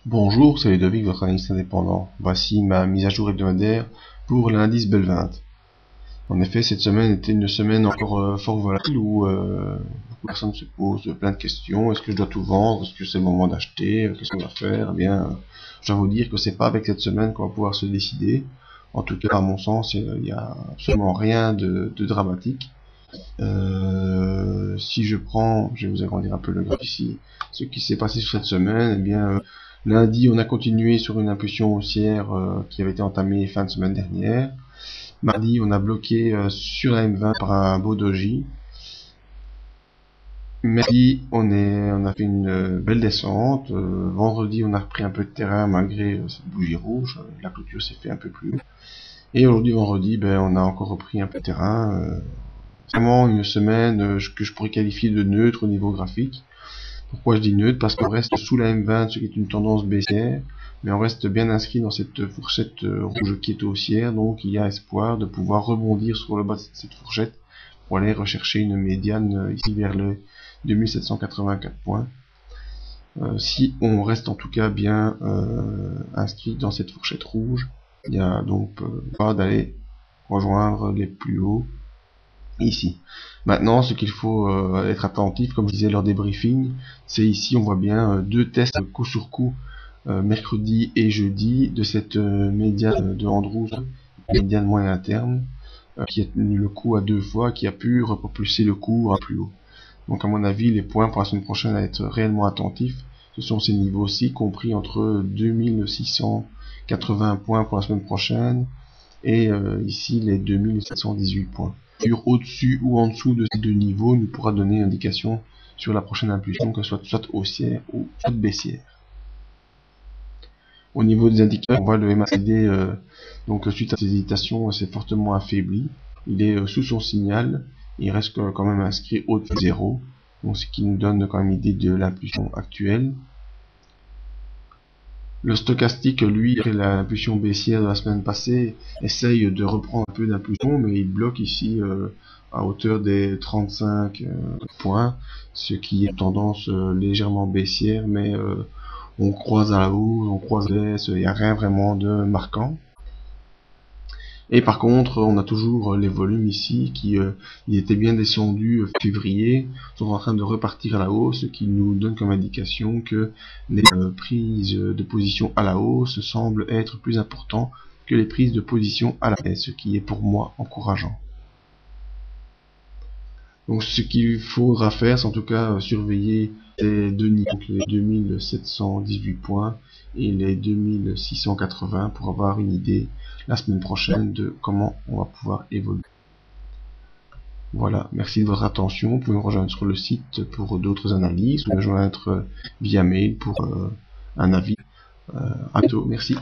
Bonjour, c'est Ludovic, votre analyste indépendant. Voici ma mise à jour hebdomadaire pour l'indice Belvinte. En effet, cette semaine était une semaine encore fort volatile où beaucoup de personnes se posent plein de questions. Est-ce que je dois tout vendre? Est-ce que c'est le moment d'acheter? Qu'est-ce qu'on va faire? Eh bien, je dois vous dire que c'est pas avec cette semaine qu'on va pouvoir se décider. En tout cas, à mon sens, il n'y a absolument rien de dramatique. Si je prends, je vais vous agrandir un peu le graphe ici, ce qui s'est passé sur cette semaine, eh bien, lundi, on a continué sur une impulsion haussière qui avait été entamée fin de semaine dernière. Mardi, on a bloqué sur la M20 par un beau doji. Mercredi, on a fait une belle descente. Vendredi, on a repris un peu de terrain malgré cette bougie rouge. La clôture s'est fait un peu plus haut. Et aujourd'hui, vendredi, ben, on a encore repris un peu de terrain. Vraiment une semaine que je pourrais qualifier de neutre au niveau graphique. Pourquoi je dis neutre? Parce qu'on reste sous la M20, ce qui est une tendance baissière, mais on reste bien inscrit dans cette fourchette rouge qui est haussière, donc il y a espoir de pouvoir rebondir sur le bas de cette fourchette pour aller rechercher une médiane ici vers les 2784 points. Si on reste en tout cas bien inscrit dans cette fourchette rouge, il y a donc pas d'aller rejoindre les plus hauts ici. Maintenant, ce qu'il faut être attentif, comme je disais lors des briefings, c'est ici on voit bien deux tests coup sur coup, mercredi et jeudi, de cette médiane de Andrews, médiane moyen terme, qui a tenu le coup à deux fois, qui a pu repropulser le coup à plus haut. Donc à mon avis, les points pour la semaine prochaine à être réellement attentifs, ce sont ces niveaux-ci, compris entre 2680 points pour la semaine prochaine, et ici les 2718 points. Au-dessus ou en dessous de ces deux niveaux nous pourra donner une indication sur la prochaine impulsion, que ce soit haussière ou soit baissière. Au niveau des indicateurs, on voit le MACD, donc suite à ces hésitations, c'est fortement affaibli. Il est sous son signal, il reste quand même inscrit au-dessus de 0, donc ce qui nous donne quand même une idée de l'impulsion actuelle. Le stochastique, lui, après l'impulsion baissière de la semaine passée, essaye de reprendre un peu d'impulsion, mais il bloque ici à hauteur des 35 points, ce qui est tendance légèrement baissière, mais on croise à la hausse, on croise à la baisse, il n'y a rien vraiment de marquant. Et par contre, on a toujours les volumes ici qui ils étaient bien descendus février, sont en train de repartir à la hausse, ce qui nous donne comme indication que les prises de position à la hausse semblent être plus importantes que les prises de position à la baisse, ce qui est pour moi encourageant. Donc ce qu'il faudra faire, c'est en tout cas surveiller les deux niveaux, les 2718 points et les 2680 pour avoir une idée la semaine prochaine de comment on va pouvoir évoluer. Voilà, merci de votre attention. Vous pouvez me rejoindre sur le site pour d'autres analyses ou me joindre via mail pour un avis. À bientôt, merci.